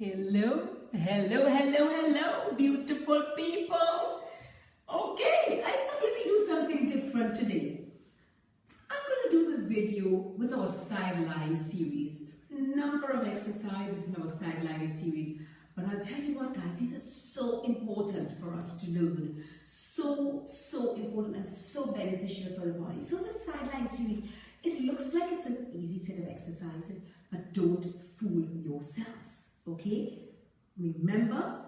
Hello, beautiful people. Okay, I thought let me do something different today. I'm going to do the video with our sideline series. Number of exercises in our sideline series. But I'll tell you what, guys, these are so important for us to learn. So important and so beneficial for the body. So the sideline series, it looks like it's an easy set of exercises, but don't fool yourselves. Okay, remember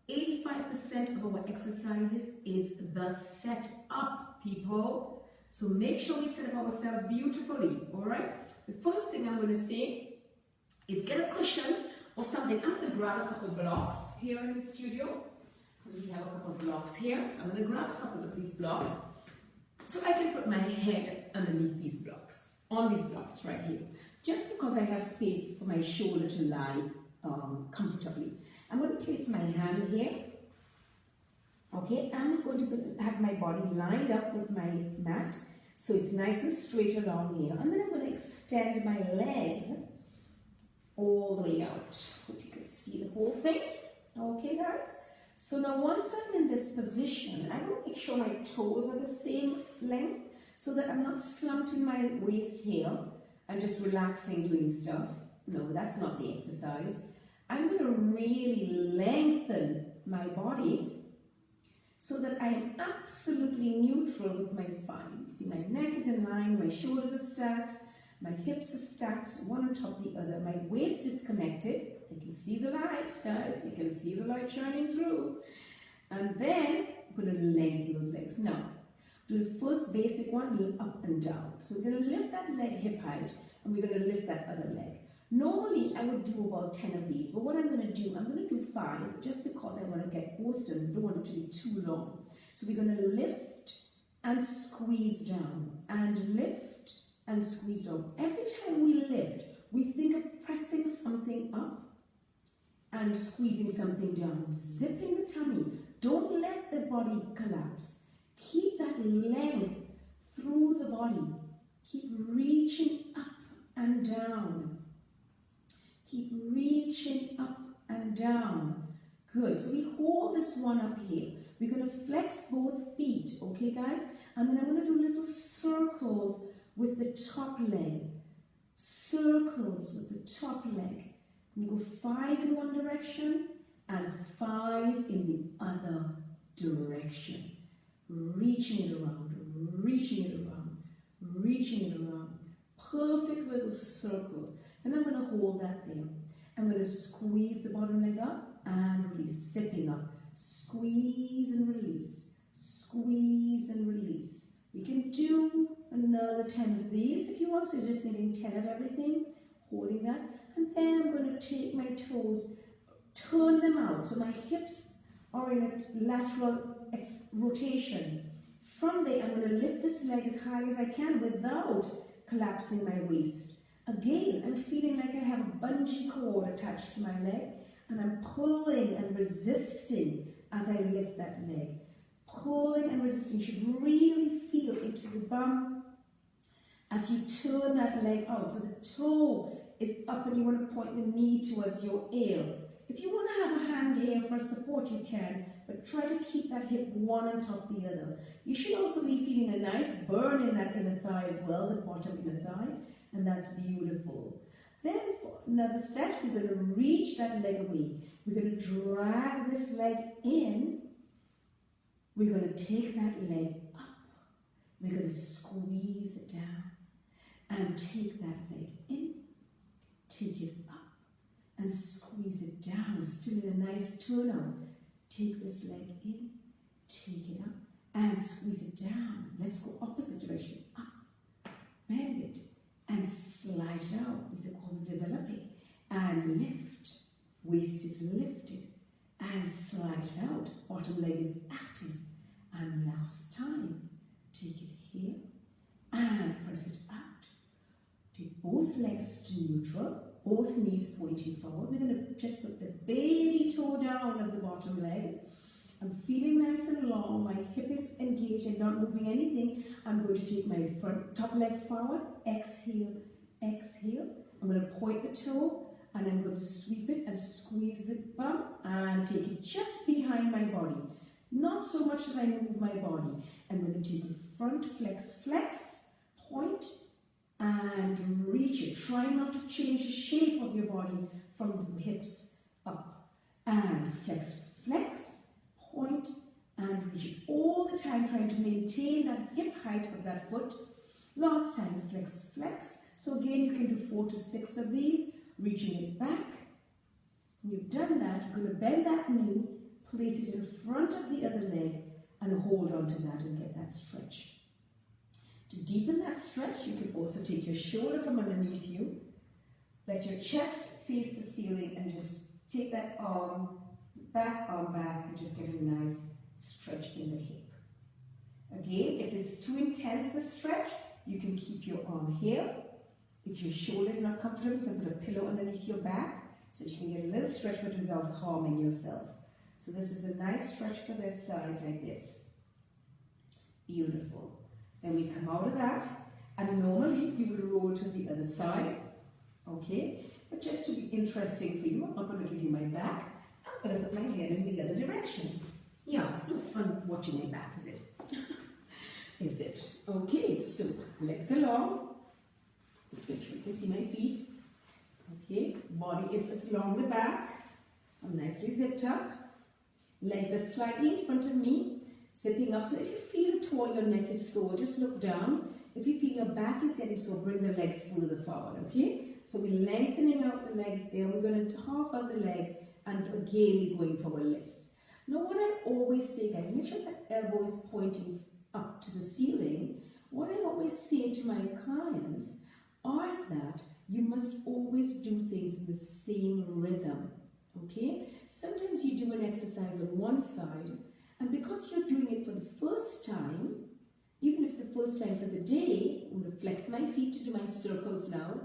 85% of our exercises is the setup, people. So make sure we set up ourselves beautifully. All right, the first thing I'm going to say is get a cushion or something. I'm going to grab a couple of blocks here in the studio because we have a couple of blocks here. So I'm going to grab a couple of these blocks so I can put my head underneath these blocks, on these blocks right here, just because I have space for my shoulder to lie comfortably. I'm going to place my hand here. Okay, I'm going to have my body lined up with my mat so it's nice and straight along here, and then I'm going to extend my legs all the way out. Hope you can see the whole thing. Okay, guys. So now once I'm in this position, I want to make sure my toes are the same length so that I'm not slumped in my waist here and just relaxing doing stuff. No, that's not the exercise. I'm going to really lengthen my body so that I am absolutely neutral with my spine. You see, my neck is in line, my shoulders are stacked, my hips are stacked, one on top of the other. My waist is connected. You can see the light, guys. You can see the light shining through. And then I'm going to lengthen those legs. Now, do the first basic one, up and down. So we're going to lift that leg hip height, and we're going to lift that other leg. Normally, I would do about 10 of these, but what I'm going to do, I'm going to do 5, just because I want to get both done. I don't want it to be too long. So we're going to lift and squeeze down, and lift and squeeze down. Every time we lift, we think of pressing something up and squeezing something down, zipping the tummy. Don't let the body collapse. Keep that length through the body. Keep reaching up and down. Keep reaching up and down. Good. So we hold this one up here. We're going to flex both feet, okay, guys? And then I'm going to do little circles with the top leg. Circles with the top leg. You go 5 in one direction and 5 in the other direction. Reaching it around, reaching it around, reaching it around. Perfect little circles. Then I'm going to hold that there. I'm going to squeeze the bottom leg up and release, zipping up. Squeeze and release, squeeze and release. We can do another 10 of these if you want, so just thinking 10 of everything, holding that. And then I'm going to take my toes, turn them out, so my hips are in a lateral rotation. From there, I'm going to lift this leg as high as I can without collapsing my waist. Again, I'm feeling like I have a bungee cord attached to my leg, and I'm pulling and resisting as I lift that leg. Pulling and resisting. You should really feel into the bum as you turn that leg out. So the toe is up and you want to point the knee towards your ear. If you want to have a hand here for support, you can, but try to keep that hip one on top of the other. You should also be feeling a nice burn in that inner thigh as well, the bottom inner thigh, and that's beautiful. Then for another set, we're going to reach that leg away. We're going to drag this leg in. We're going to take that leg up. We're going to squeeze it down and take that leg in, take it up and squeeze it down, still in a nice turn out. Take this leg in, take it up and squeeze it down. Let's go opposite direction, up, bend it and slide it out. These are called developing. And lift, waist is lifted and slide it out. Bottom leg is active. And last time, take it here and press it out. Take both legs to neutral, both knees pointing forward. We're going to just put the baby toe down of the bottom leg. I'm feeling nice and long. My hip is engaged. I'm not moving anything. I'm going to take my top leg forward. Exhale, exhale. I'm going to point the toe and I'm going to sweep it and squeeze and take it just behind my body. Not so much that I move my body. I'm going to take it front, flex, flex, point, and reach it. Try not to change the shape of your body from the hips up. And flex, flex, point, and reach it. All the time trying to maintain that hip height of that foot. Last time, flex, flex. So again, you can do 4 to 6 of these, reaching it back. When you've done that, you're going to bend that knee, place it in front of the other leg, and hold on to that and get that stretch. To deepen that stretch, you can also take your shoulder from underneath you, let your chest face the ceiling, and just take that arm back, and just get a nice stretch in the hip. Again, if it's too intense, the stretch, you can keep your arm here. If your shoulder is not comfortable, you can put a pillow underneath your back so you can get a little stretch but without harming yourself. So this is a nice stretch for this side like this. Beautiful. Then we come out of that, and normally we will roll to the other side. Okay? But just to be interesting for you, I'm not going to give you my back. I'm going to put my head in the other direction. Yeah, it's no fun watching my back, is it? Is it? Okay, so legs along. Make sure you can see my feet. Okay, body is along the back. I'm nicely zipped up. Legs are slightly in front of me, zipping up. So if you feel tall, your neck is sore, just look down. If you feel your back is getting sore, bring the legs further forward, okay? So we're lengthening out the legs there. We're going to half out the legs, and again, we're going for our lifts. Now, what I always say, guys, make sure that elbow is pointing up to the ceiling. What I always say to my clients are that you must always do things in the same rhythm, okay? Sometimes you do an exercise on one side, and because you're doing it for the first time, even if the first time for the day, I'm going to flex my feet to do my circles now,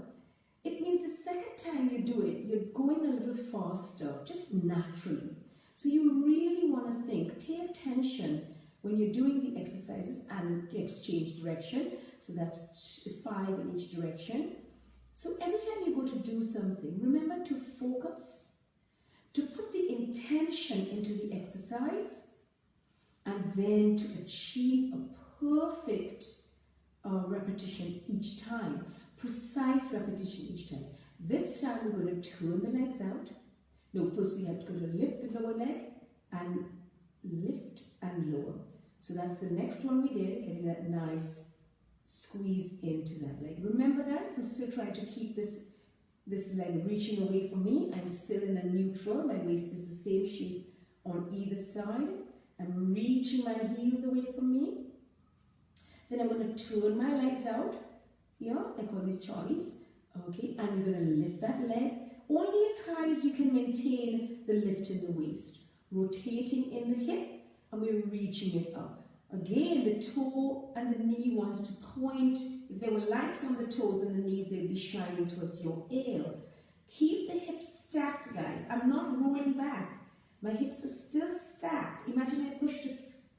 it means the second time you do it, you're going a little faster, just naturally. So you really want to think, pay attention when you're doing the exercises and exchange direction. So that's 5 in each direction. So every time you go to do something, remember to focus, to put the intention into the exercise, and then to achieve a perfect repetition each time, precise repetition each time. This time we're going to turn the legs out. No, first we have to lift the lower leg and lift and lower. So that's the next one we did, getting that nice squeeze into that leg. Remember guys, I'm still trying to keep this leg reaching away from me. I'm still in a neutral. My waist is the same shape on either side. I'm reaching my heels away from me. Then I'm going to turn my legs out. Yeah, I call these Charlies. Okay, and we're going to lift that leg only as high as you can maintain the lift in the waist. Rotating in the hip, and we're reaching it up. Again, the toe and the knee wants to point. If there were lights on the toes and the knees, they'd be shining towards your ear. Keep the hips stacked, guys. I'm not rolling back. My hips are still stacked. Imagine I pushed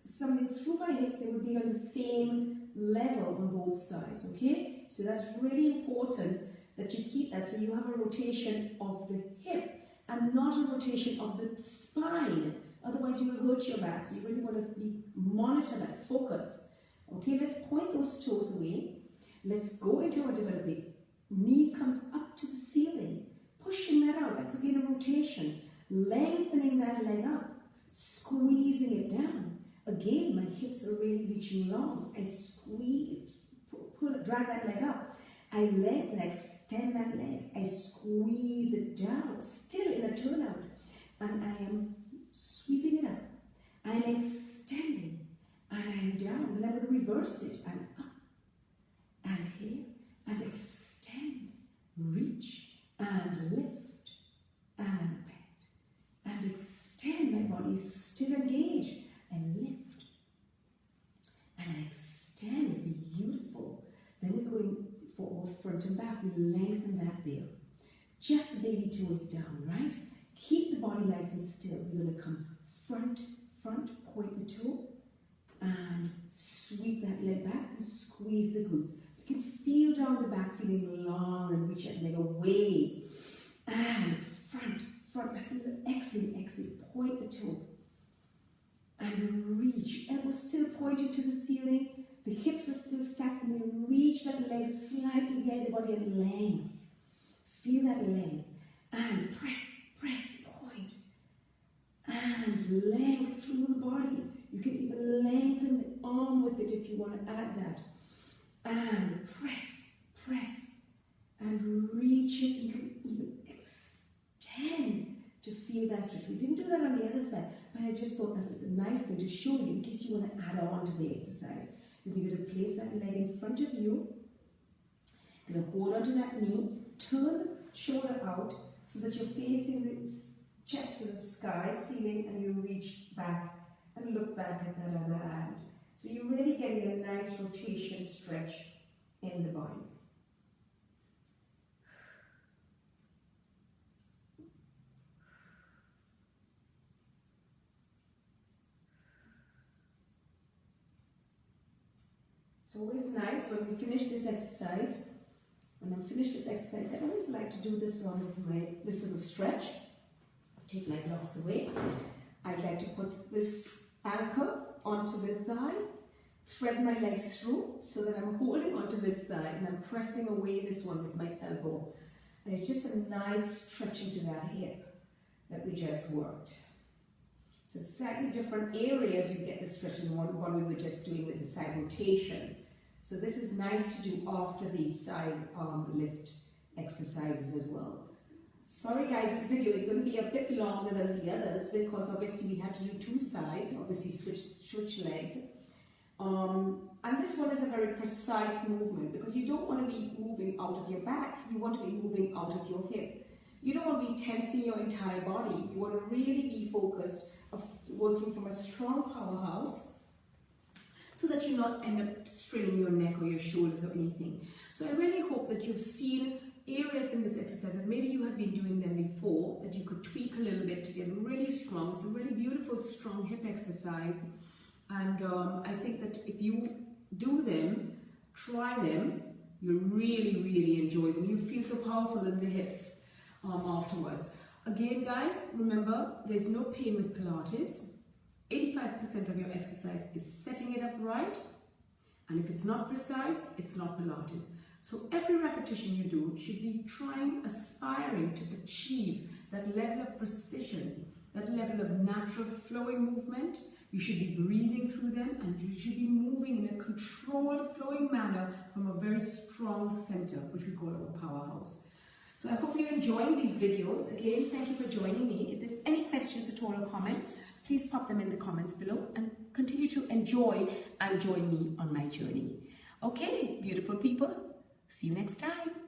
something through my hips, they would be on the same level on both sides, okay? So that's really important that you keep that, so you have a rotation of the hip and not a rotation of the spine. Otherwise you will hurt your back, so you really want to monitor that, focus. Okay, let's point those toes away. Let's go into our developing. Knee comes up to the ceiling, pushing that out. That's again a rotation. Lengthening that leg up, squeezing it down. Again, my hips are really reaching long. I squeeze, drag that leg up. I lengthen, I extend that leg. I squeeze it down, still in a turnout. And I am sweeping it up. I'm extending. And I'm down. And I'm going to reverse it. And up. And here. And extend. Reach. And lift. And bend. And extend. My body is still engaged. And lift. And I extend. Beautiful. Then we're going for our front and back. We lengthen that there. Just the baby toe is down, right? Keep the body nice and still. We're going to come front, point the toe, and sweep that leg back and squeeze the glutes. You can feel down the back, feeling long, and reach that leg away. And front, front. That's an exhale, exhale. Point the toe. And reach. Elbows still pointing to the ceiling. The hips are still stacked. And you reach that leg slightly behind the body and length. Feel that length. And press, press, point. And length through the body. You can even lengthen the arm with it if you want to add that. And press, press. And reach it. You can even extend to feel that stretch. We didn't do that on the other side, but I just thought that was a nice thing to show you in case you want to add on to the exercise. Then you're going to place that leg in front of you. You're going to hold onto that knee, turn the shoulder out so that you're facing the chest to the sky, ceiling, and you reach back and look back at that other hand. So you're really getting a nice rotation stretch in the body. It's always nice when we finish this exercise. When I'm finished this exercise, I always like to do this one with this little stretch. Take my gloves away. I'd like to put this anchor onto the thigh, thread my legs through so that I'm holding onto this thigh and I'm pressing away this one with my elbow. And it's just a nice stretch into that hip that we just worked. So slightly different areas you get the stretch in the one we were just doing with the side rotation. So this is nice to do after these side lift exercises as well. Sorry guys, this video is going to be a bit longer than the others because obviously we had to do two sides, obviously switch legs. And this one is a very precise movement because you don't want to be moving out of your back, you want to be moving out of your hip. You don't want to be tensing your entire body, you want to really be focused of working from a strong powerhouse so that you not end up straining your neck or your shoulders or anything. So I really hope that you've seen areas in this exercise that maybe you had been doing them before that you could tweak a little bit to get really strong. It's a really beautiful, strong hip exercise. And I think that if you do them, try them, you'll really, really enjoy them. You feel so powerful in the hips afterwards. Again, guys, remember, there's no pain with Pilates. 85% of your exercise is setting it up right. And if it's not precise, it's not Pilates. So every repetition you do should be aspiring to achieve that level of precision, that level of natural flowing movement. You should be breathing through them and you should be moving in a controlled, flowing manner from a very strong center, which we call our powerhouse. So I hope you're enjoying these videos. Again, thank you for joining me. If there's any questions at all or comments, please pop them in the comments below and continue to enjoy and join me on my journey. Okay, beautiful people, see you next time.